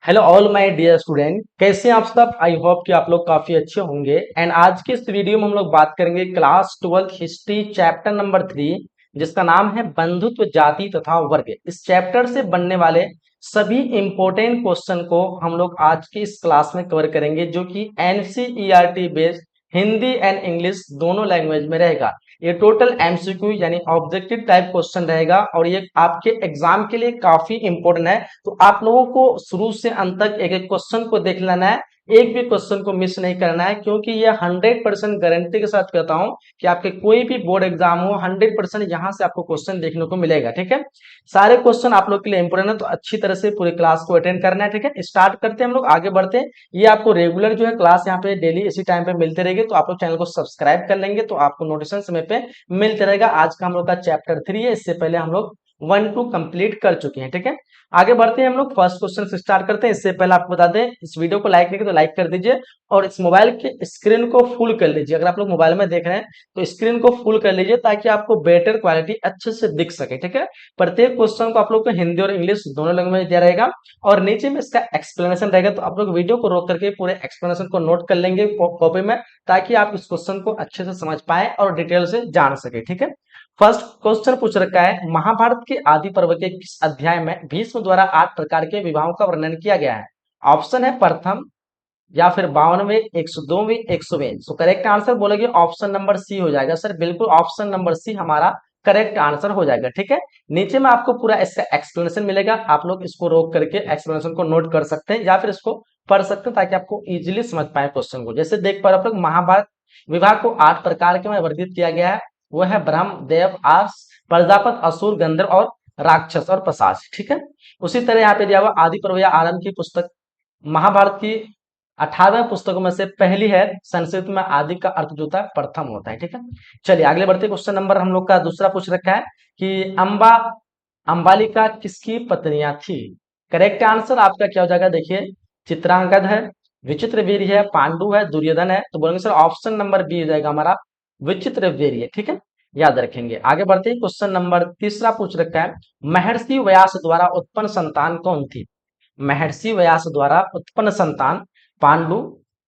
Hello all my dear student, कैसे हैं आप सब। आई होप कि आप लोग काफी अच्छे होंगे। एंड आज के इस वीडियो में हम लोग बात करेंगे क्लास 12 हिस्ट्री चैप्टर नंबर 3, जिसका नाम है बंधुत्व जाति तथा वर्ग। इस चैप्टर से बनने वाले सभी इंपॉर्टेंट क्वेश्चन को हम लोग आज की इस क्लास में कवर करेंगे, जो कि NCERT based Hindi and English दोनों लैंग्वेज में रहेगा। ये टोटल एमसीक्यू यानी ऑब्जेक्टिव टाइप क्वेश्चन रहेगा और ये आपके एग्जाम के लिए काफी इंपॉर्टेंट है। तो आप लोगों को शुरू से अंत तक एक एक क्वेश्चन को देख लेना है, एक भी क्वेश्चन को मिस नहीं करना है, क्योंकि ये 100% गारंटी के साथ कहता हूं कि आपके कोई भी बोर्ड एग्जाम हो 100% यहां से आपको क्वेश्चन देखने को मिलेगा। ठीक है, सारे क्वेश्चन आप लोग के लिए इंपॉर्टेंट है, तो अच्छी तरह से पूरी क्लास को अटेंड करना है। ठीक है, स्टार्ट करते हैं, हम लोग आगे बढ़ते हैं। ये आपको रेगुलर जो है क्लास यहाँ पे डेली इसी टाइम पे मिलते रहेगी, तो आप लोग चैनल को सब्सक्राइब कर लेंगे तो आपको नोटिफिकेशन समय पे मिलते रहेगा। आज का हम लोग का चैप्टर 3 है, इससे पहले हम लोग 1-2 कंप्लीट कर चुके हैं। ठीक है, आगे बढ़ते हैं, हम लोग फर्स्ट क्वेश्चन से स्टार्ट करते हैं। इससे पहले आपको बता दें, इस वीडियो को लाइक नहीं किया तो लाइक कर दीजिए और इस मोबाइल के स्क्रीन को फुल कर लीजिए। अगर आप लोग मोबाइल में देख रहे हैं तो स्क्रीन को फुल कर लीजिए ताकि आपको बेटर क्वालिटी अच्छे से दिख सके। ठीक है, प्रत्येक क्वेश्चन को आप लोग को हिंदी और इंग्लिश दोनों लैंग्वेज में दिया रहेगा और नीचे में इसका एक्सप्लेनेशन रहेगा, तो आप लोग वीडियो को रोक करके पूरे एक्सप्लेनेशन को नोट कर लेंगे कॉपी में, ताकि आप इस क्वेश्चन को अच्छे से समझ पाए और डिटेल से जान सके। ठीक है, फर्स्ट क्वेश्चन पूछ रखा है, महाभारत के आदि पर्व के किस अध्याय में भीष्म द्वारा 8 प्रकार के विवाहों का वर्णन किया गया है। ऑप्शन है प्रथम या फिर 52वें, 102वें, 100वें। सो करेक्ट आंसर बोलेंगे ऑप्शन नंबर सी हो जाएगा। सर बिल्कुल ऑप्शन नंबर सी हमारा करेक्ट आंसर हो जाएगा। ठीक है, नीचे में आपको पूरा इसका एक्सप्लेनेशन मिलेगा, आप लोग इसको रोक करके एक्सप्लेनेशन को नोट कर सकते हैं या फिर इसको पढ़ सकते हैं ताकि आपको इजीली समझ पाए क्वेश्चन को। जैसे देख पा रहे आप लोग, महाभारत विवाह को 8 प्रकार के में वर्णित किया गया है। वो है ब्रह्म, देव, आर्ष, प्रजापत, असुर, गंधर्व और राक्षस और पशाच। ठीक है, उसी तरह यहाँ पे दिया हुआ आदि पर्व या आरंभ की पुस्तक महाभारत की 18 पुस्तकों में से पहली है। संस्कृत में आदि का अर्थ जो होता है प्रथम होता है। ठीक है, चलिए आगे बढ़ते। क्वेश्चन नंबर हम लोग का दूसरा पूछ रखा है कि अंबालिका किसकी पत्नियां थी। करेक्ट आंसर आपका क्या हो जाएगा, देखिए चित्रांगद है, विचित्र वीर है, पांडु है, दुर्योधन है। तो बोलेंगे सर ऑप्शन नंबर बी हो जाएगा हमारा विचित्र वीर। ठीक है, याद रखेंगे। आगे बढ़ते हैं, क्वेश्चन नंबर तीसरा पूछ रखा है, महर्षि व्यास द्वारा उत्पन्न संतान कौन थी। महर्षि व्यास द्वारा उत्पन्न संतान पांडु,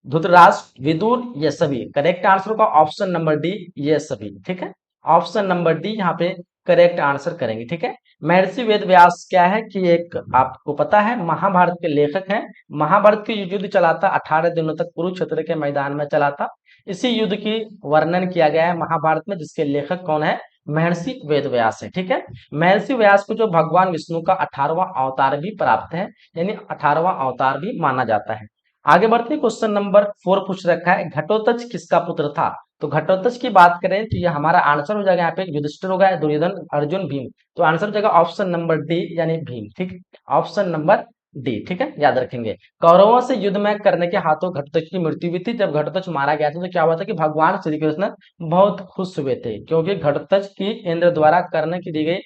धृतराष्ट्र, विदुर, ये सभी। करेक्ट आंसर होगा ऑप्शन नंबर डी, ये सभी। ठीक है, ऑप्शन नंबर डी यहाँ पे करेक्ट आंसर करेंगे। ठीक है, महर्षि वेद व्यास क्या है कि एक आपको पता है महाभारत के लेखक हैं। महाभारत की युद्ध चला था 18 दिनों तक, कुरुक्षेत्र के मैदान में चला था। इसी युद्ध की वर्णन किया गया है महाभारत में, जिसके लेखक कौन है, महर्षि वेद व्यास है। ठीक है, महर्षि व्यास को जो भगवान विष्णु का 18वां अवतार भी प्राप्त है, यानी 18वां अवतार भी माना जाता है। आगे बढ़ते, क्वेश्चन नंबर 4 पूछ रखा है, घटोत्कच किसका पुत्र था। तो घटोत्कच की बात करें तो ये हमारा आंसर हो जाएगा, यहाँ पे युधिष्ठिर होगा, दुर्योधन, अर्जुन, भीम। तो आंसर हो जाएगा ऑप्शन नंबर डी यानी भीम। ठीक, ऑप्शन नंबर डी। ठीक है, याद रखेंगे। कौरवों से युद्ध में करने के हाथों घटोत्कच की मृत्यु हुई थी। जब घटोत्कच मारा गया था तो क्या हुआ था कि भगवान श्री कृष्ण बहुत खुश हुए थे, क्योंकि घटोत्कच की इंद्र द्वारा करने की दी गई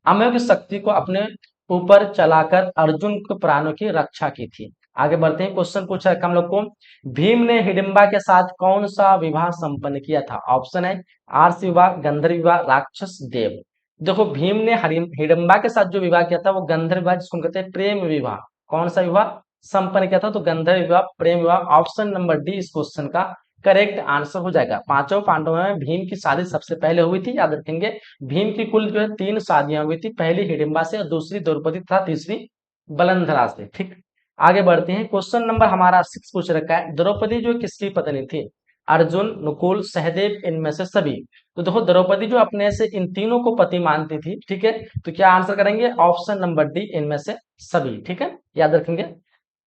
अमोघ शक्ति को अपने ऊपर चलाकर अर्जुन के प्राणों की रक्षा की थी। आगे बढ़ते हैं, क्वेश्चन पूछा है हम लोग को, भीम ने हिडिंबा के साथ कौन सा विवाह संपन्न किया था। ऑप्शन है आर्ष विवाह, गंधर्व विवाह, राक्षस, देव। देखो भीम ने हिडिंबा के साथ जो विवाह किया था वो गंधर्व विवाह, जिसको हम कहते हैं प्रेम विवाह। कौन सा विवाह संपन्न किया था, तो गंधर्व विवाह, प्रेम विवाह। ऑप्शन नंबर डी इस क्वेश्चन का करेक्ट आंसर हो जाएगा। पांचों पांडवों में भीम की शादी सबसे पहले हुई थी, याद रखेंगे। भीम की कुल जो है 3 शादियां हुई थी, पहली हिडिंबा से और दूसरी द्रौपदी तथा तीसरी बलंधरा से। ठीक, आगे बढ़ते हैं, क्वेश्चन नंबर हमारा 6 पूछ रखा है, द्रौपदी जो किसकी पत्नी थी। अर्जुन, नकुल, सहदेव, इनमें से सभी। तो देखो द्रौपदी जो अपने से इन तीनों को पति मानती थी। ठीक है, तो क्या आंसर करेंगे ऑप्शन नंबर डी, इनमें से सभी। ठीक है, याद रखेंगे।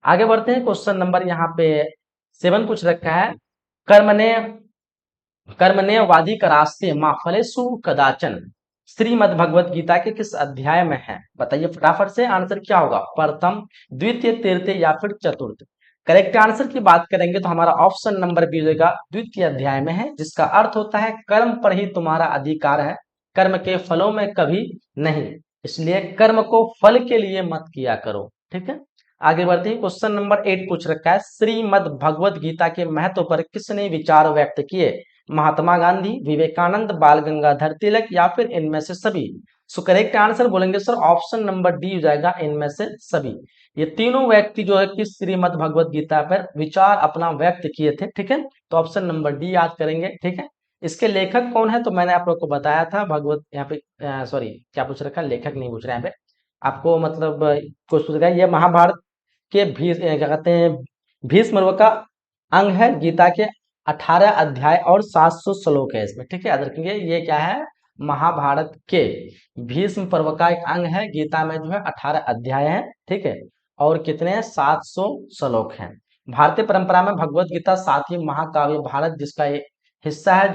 आगे बढ़ते हैं, क्वेश्चन नंबर यहाँ पे 7 पूछ रखा है, कर्मण्य कर्मण्य वादी करास्ते माँ फलेषु कदाचन श्रीमद् भगवत गीता के किस अध्याय में है। बताइए फटाफट से आंसर क्या होगा, प्रथम, द्वितीय, तृतीय या फिर चतुर्थ। करेक्ट आंसर की बात करेंगे तो हमारा ऑप्शन नंबर बी होगा द्वितीय अध्याय में है, जिसका अर्थ होता है कर्म पर ही तुम्हारा अधिकार है, कर्म के फलों में कभी नहीं, इसलिए कर्म को फल के लिए मत किया करो। ठीक है, आगे बढ़ते हैं, क्वेश्चन नंबर 8 पूछ रखा है, श्रीमद् भगवत गीता के महत्व पर किसने विचार व्यक्त किए। महात्मा गांधी, विवेकानंद, बाल गंगाधर तिलक या फिर इनमें से सभी। सो करेक्ट आंसर बोलेंगे सर ऑप्शन नंबर डी हो जाएगा, इनमें से सभी। ये तीनों व्यक्ति जो है कि श्रीमद् भगवत गीता पर विचार अपना व्यक्त किए थे, ठीक है। तो ऑप्शन नंबर डी याद करेंगे, ठीक है। इसके लेखक कौन है, तो मैंने आप लोग को बताया था भगवत, यहाँ पे सॉरी क्या पूछ रखा है, लेखक नहीं पूछ रहे हैं यहाँ पे आपको, मतलब कुछ पूछ रखा है। ये महाभारत के क्या कहते हैं, भीष्म पर्व का अंग है। गीता के 18 अध्याय और 700 श्लोक है इसमें, ठीक है। याद रखेंगे ये क्या है, महाभारत के भीष्म पर्व का एक अंग है। गीता में जो है 18 अध्याय है, ठीक है। और कितने हैं, 700 श्लोक हैं। भारतीय परंपरा में भगवत गीता सातवीं महाकाव्य भारत जिसका एक हिस्सा है,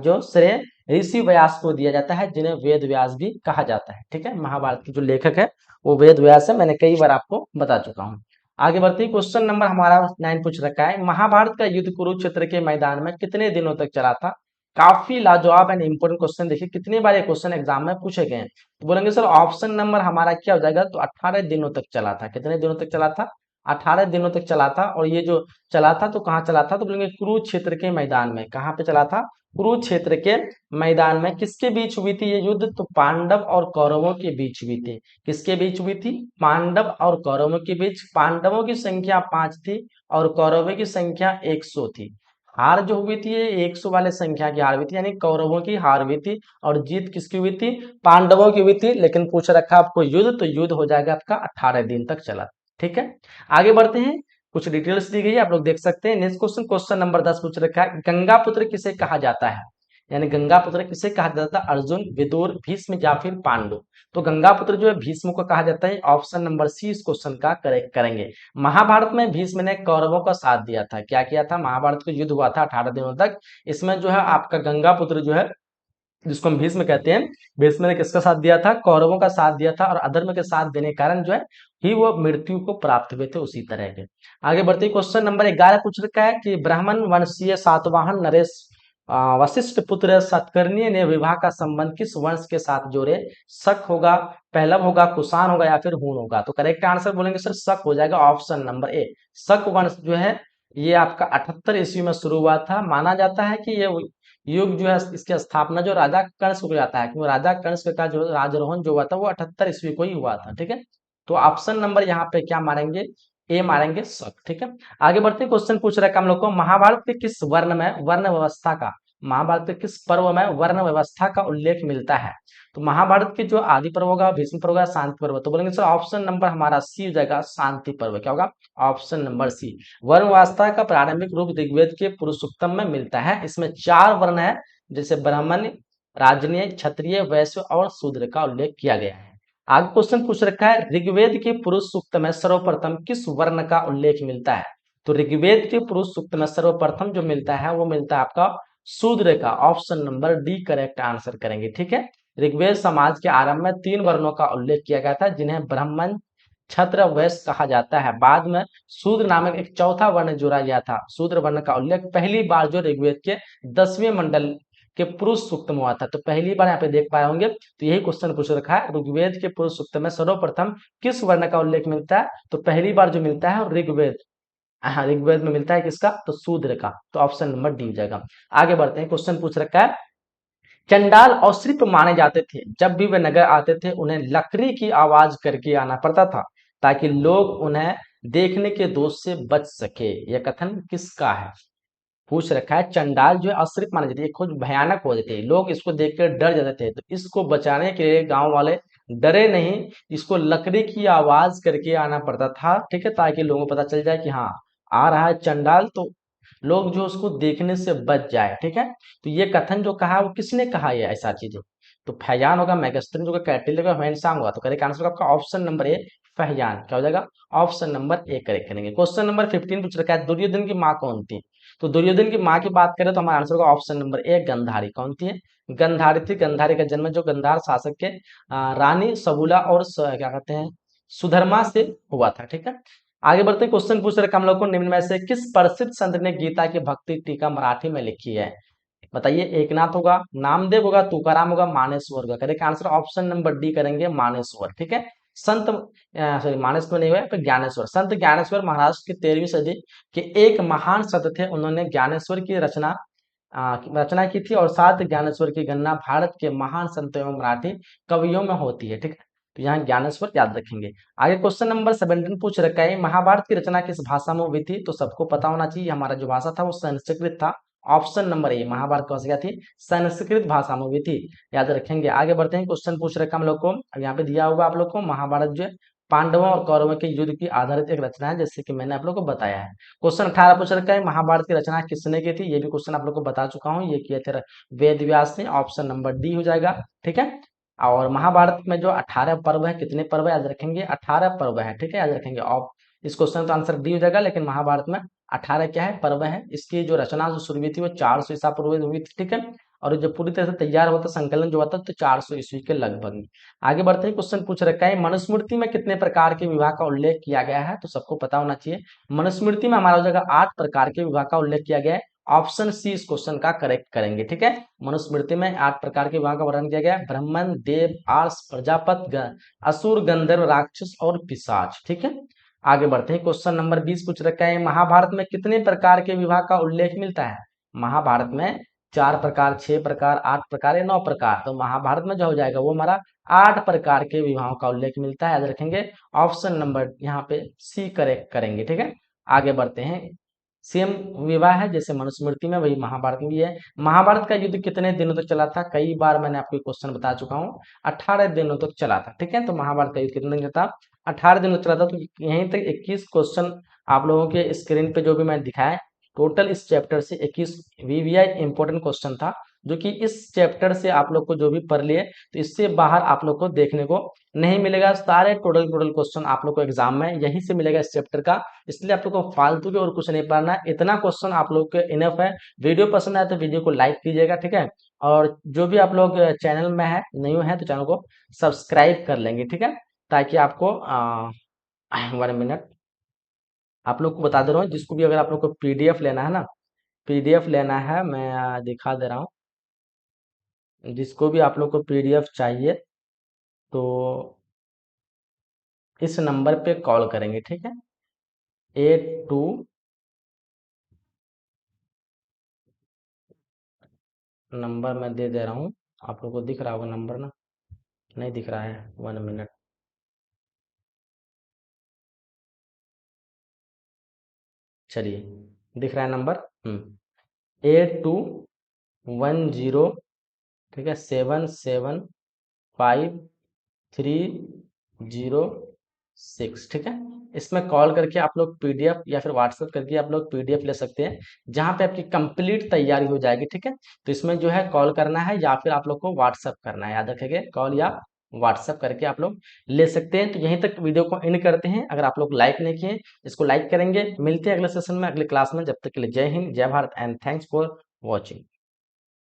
जो श्रेय ऋषि व्यास को दिया जाता है, जिन्हें वेद व्यास भी कहा जाता है, ठीक है। महाभारत के जो लेखक है वो वेद व्यास है, मैंने कई बार आपको बता चुका हूँ। आगे बढ़ते ही क्वेश्चन नंबर हमारा 9 पूछ रखा है, महाभारत का युद्ध कुरुक्षेत्र के मैदान में कितने दिनों तक चला था। काफी लाजवाब एंड इंपोर्टेंट क्वेश्चन, देखिए कितनी बार ये क्वेश्चन एग्जाम में पूछे गए हैं। तो बोलेंगे सर ऑप्शन नंबर हमारा क्या हो जाएगा, तो 18 दिनों तक चला था। कितने दिनों तक चला था, 18 दिनों तक चला था। और ये जो चला था तो कहाँ चला था, तो बोलेंगे कुरुक्षेत्र के मैदान में। कहाँ पे चला था, कुरुक्षेत्र के मैदान में। किसके बीच हुई थी ये युद्ध, तो पांडव और कौरवों के बीच हुई थी। किसके बीच हुई थी, पांडव और कौरवों के बीच। पांडवों की संख्या 5 थी और कौरवों की संख्या 100 थी। हार जो हुई थी ये 100 वाले संख्या की हार हुई थी, यानी कौरवों की हार हुई थी। और जीत किसकी हुई थी, पांडवों की हुई थी। लेकिन पूछ रखा आपको युद्ध, तो युद्ध हो जाएगा आपका 18 दिन तक चला, ठीक है। आगे बढ़ते हैं, कुछ डिटेल्स दी गई है, आप लोग देख सकते हैं। नेक्स्ट क्वेश्चन, क्वेश्चन नंबर 10 पूछ रखा है, गंगा पुत्र किसे कहा जाता है। यानी गंगा पुत्र किसे कहा जाता है, अर्जुन, विदुर, भीष्म या फिर पांडु। तो गंगा पुत्र जो है भीष्म को कहा जाता है। ऑप्शन नंबर सी इस क्वेश्चन का करेक्ट करेंगे। महाभारत में भीष्म ने कौरवों का साथ दिया था। क्या किया था, महाभारत का युद्ध हुआ था 18 दिनों तक। इसमें जो है आपका गंगा पुत्र जो है, जिसको हम भीष्म कहते हैं, भीष्म ने किसका साथ दिया था, कौरवों का साथ दिया था। और अधर्म के साथ देने के कारण जो है ही वो मृत्यु को प्राप्त हुए थे उसी तरह के। आगे बढ़ते क्वेश्चन नंबर 11 पूछ रखा है कि ब्राह्मण वंशीय सातवाहन नरेश वशिष्ठ पुत्र सतकर्णी ने विवाह का संबंध किस वंश के साथ जोड़े। शक होगा, पहलव होगा, कुषाण होगा या फिर हूण होगा। तो करेक्ट आंसर बोलेंगे सर शक हो जाएगा, ऑप्शन नंबर ए। शक वंश जो है ये आपका 78 ईस्वी में शुरू हुआ था। माना जाता है कि ये युग जो है इसकी स्थापना जो राजा कंस को जाता है, क्योंकि राजा कंस का जो राजरोहन जो हुआ था वो 78 ईस्वी को ही हुआ था, ठीक है। तो ऑप्शन नंबर यहाँ पे क्या मारेंगे, ए मारेंगे शक, ठीक है। आगे बढ़ते क्वेश्चन पूछ रहा है हम लोग को, महाभारत के किस वर्ण में वर्ण व्यवस्था का, महाभारत के किस पर्व में वर्ण व्यवस्था का उल्लेख मिलता है। तो महाभारत के जो आदि पर्व होगा, भीष्म पर्व होगा, शांति पर्व। तो बोलेंगे सर ऑप्शन नंबर हमारा सी हो जाएगा, शांति पर्व। क्या होगा, ऑप्शन नंबर सी। वर्ण व्यवस्था का प्रारंभिक रूप ऋग्वेद के पुरुषोत्तम में मिलता है। इसमें 4 वर्ण है, जैसे ब्राह्मण, राजनीय, क्षत्रिय, वैश्य और शूद्र का उल्लेख किया गया है। आगे क्वेश्चन पूछ रखा है, ऋग्वेद के पुरुष सूक्त में सर्वप्रथम किस वर्ण का उल्लेख मिलता है। तो ऋग्वेद के पुरुष सूक्त में सर्वप्रथम जो मिलता है वो मिलता है आपका शूद्र का। Option number D correct answer करेंगे, ठीक है। ऋग्वेद समाज के आरंभ में 3 वर्णों का उल्लेख किया गया था, जिन्हें ब्राह्मण, क्षत्र, वैश्य कहा जाता है। बाद में शूद्र नामक एक चौथा वर्ण जोड़ा गया था। शूद्र वर्ण का उल्लेख पहली बार जो ऋग्वेद के 10वें मंडल के पुरुष सूक्त में हुआ था। तो पहली बार यहाँ पे देख पाए होंगे। तो यही क्वेश्चन पूछ रखा है, ऋग्वेद के पुरुष सूक्त में सर्वप्रथम किस वर्ण का उल्लेख मिलता है। तो पहली बार जो मिलता है ऋग्वेद, हाँ ऋग्वेद में मिलता है किसका, तो शूद्र का। तो ऑप्शन नंबर डी हो जाएगा। आगे बढ़ते हैं, क्वेश्चन पूछ रखा है, चंडाल और श्रिप माने जाते थे। जब भी वे नगर आते थे उन्हें लकड़ी की आवाज करके आना पड़ता था, ताकि लोग उन्हें देखने के दोष से बच सके। यह कथन किसका है। पूछ रखा है, चंडाल जो है अश्रित माने जाते, खुद भयानक हो जाते, लोग इसको देखकर डर जाते थे। तो इसको बचाने के लिए गांव वाले डरे नहीं, इसको लकड़ी की आवाज करके आना पड़ता था, ठीक है, ताकि लोगों को पता चल जाए कि हाँ आ रहा है चंडाल, तो लोग जो उसको देखने से बच जाए, ठीक है। तो ये कथन जो कहा वो किसने कहा, ये ऐसा चीज। तो फैयान होगा, मैगस्टन होगा, कैटिल होगा, ह्वेनसांग होगा। तो करेक्ट आंसर होगा आपका ऑप्शन नंबर ए, फैयान। क्या हो जाएगा, ऑप्शन नंबर ए करेक्ट करेंगे। क्वेश्चन नंबर 15 पूछ रखा है, दुर्योधन की माँ कौन थी। तो दुर्योधन की माँ की बात करें तो हमारा आंसर होगा ऑप्शन नंबर ए, गंधारी। कौन थी, गंधारी थी। गंधारी का जन्म जो गंधार शासक के रानी सबूला और क्या कहते हैं सुधर्मा से हुआ था, ठीक है। आगे बढ़ते हैं, क्वेश्चन पूछ रहे हम लोग को, निम्न में से किस प्रसिद्ध संत ने गीता की भक्ति टीका मराठी में लिखी है। बताइए, एकनाथ होगा, नामदेव होगा, तुकाराम होगा, मानेश्वर होगा। Correct answer option number D करेंगे, मानेश्वर, ठीक है। संत सॉरी मानेश्वर नहीं हुआ, तो ज्ञानेश्वर। संत ज्ञानेश्वर महाराष्ट्र की 13वीं सदी के एक महान संत थे। उन्होंने ज्ञानेश्वर की रचना रचना की थी और सात ज्ञानेश्वर की गणना भारत के महान संतों एवं मराठी कवियों में होती है। ठीक है, तो यहाँ ज्ञानेश्वर याद रखेंगे। आगे क्वेश्चन नंबर 17 पूछ रखा है, महाभारत की रचना किस भाषा में हुई थी? तो सबको पता होना चाहिए, हमारा जो भाषा था वो संस्कृत था। ऑप्शन नंबर ए, महाभारत की भाषा क्या थी? संस्कृत भाषा में हुई थी, याद रखेंगे। आगे बढ़ते हैं, क्वेश्चन पूछ रखा है हम लोग को, अब यहाँ पे दिया हुआ आप लोग को, महाभारत जो है पांडवों और कौरवों के युद्ध की आधारित एक रचना है, जैसे कि मैंने आप लोग को बताया है। क्वेश्चन 18 पूछ रखा है, महाभारत की रचना किसने की थी? ये भी क्वेश्चन आप लोग को बता चुका हूँ, ये किए थे वेद व्यास ने। ऑप्शन नंबर डी हो जाएगा। ठीक है, और महाभारत में जो 18 पर्व है, कितने पर्व है याद रखेंगे? 18 पर्व है। ठीक है, याद रखेंगे। और इस क्वेश्चन का आंसर डी हो जाएगा, लेकिन महाभारत में 18 क्या है? पर्व है। इसकी जो रचना जो शुरू हुई थी वो 400 ईसा पूर्व में हुई थी। ठीक है, और जब पूरी तरह से तैयार होता, संकलन जो होता, तो 400 ईस्वी के लगभग में। आगे बढ़ते हैं, क्वेश्चन पूछ रखा है, मनुस्मृति में कितने प्रकार के विवाह का उल्लेख किया गया है? तो सबको पता होना चाहिए, मनुस्मृति में हमारा हो जाएगा 8 प्रकार के विवाह का उल्लेख किया गया है। ऑप्शन सी इस क्वेश्चन का करेक्ट करेंगे। ठीक है, मनुस्मृति में 8 प्रकार के विवाह का वर्णन किया गया है, ब्राह्मण, देव, आर्ष, प्रजापत, असुर, गंधर्व, राक्षस और पिशाच। ठीक है, आगे बढ़ते हैं, क्वेश्चन नंबर 20 पूछ रखा है, महाभारत में कितने प्रकार के विवाह का उल्लेख मिलता है? महाभारत में 4 प्रकार, 6 प्रकार, 8 प्रकार या 9 प्रकार? तो महाभारत में जो हो जाएगा वो हमारा 8 प्रकार के विवाहों का उल्लेख मिलता है, याद रखेंगे। ऑप्शन नंबर यहाँ पे सी करेक्ट करेंगे। ठीक है, आगे बढ़ते हैं, सेम विवाह है जैसे मनुस्मृति में, वही महाभारत में भी है। महाभारत का युद्ध कितने दिनों तक चला था? कई बार मैंने आपको क्वेश्चन बता चुका हूँ, 18 दिनों तक चला था। ठीक है, तो महाभारत का युद्ध कितने दिन था? 18 दिनों तक चला था। तो यहीं तक 21 क्वेश्चन आप लोगों के स्क्रीन पे जो भी मैं दिखाया, टोटल इस चैप्टर से 21 वीवीआई इंपॉर्टेंट क्वेश्चन था, जो कि इस चैप्टर से आप लोग को जो भी पढ़ लिए, तो इससे बाहर आप लोग को देखने को नहीं मिलेगा। सारे टोटल क्वेश्चन आप लोग को एग्जाम में यहीं से मिलेगा इस चैप्टर का, इसलिए आप लोग को फालतू के और कुछ नहीं पढ़ना है, इतना क्वेश्चन आप लोग के इनफ है। वीडियो पसंद आए तो वीडियो को लाइक कीजिएगा। ठीक है, और जो भी आप लोग चैनल में है, न्यू है, तो चैनल को सब्सक्राइब कर लेंगे। ठीक है, ताकि आपको 1 मिनट आप लोग को बता दे रहा हूँ, जिसको भी अगर आप लोग को पीडीएफ लेना है ना, पीडीएफ लेना है, मैं दिखा दे रहा हूँ, जिसको भी आप लोग को पीडीएफ चाहिए तो इस नंबर पे कॉल करेंगे। ठीक है, 82 नंबर मैं दे दे रहा हूँ, आप लोग को दिख रहा होगा नंबर ना? नहीं दिख रहा है, 1 मिनट। चलिए, दिख रहा है नंबर। 8210, ठीक है, 775306। ठीक है, इसमें कॉल करके आप लोग पीडीएफ या फिर व्हाट्सएप करके आप लोग पीडीएफ ले सकते हैं, जहां पे आपकी कंप्लीट तैयारी हो जाएगी। ठीक है, तो इसमें जो है कॉल करना है या फिर आप लोग को व्हाट्सएप करना है, याद रखेंगे, कॉल या व्हाट्सएप करके आप लोग ले सकते हैं। तो यहीं तक वीडियो को एंड करते हैं। अगर आप लोग लाइक नहीं किए, इसको लाइक करेंगे। मिलते हैं अगले सेशन में, अगले क्लास में। जब तक के लिए जय हिंद, जय Bharat and thanks for watching.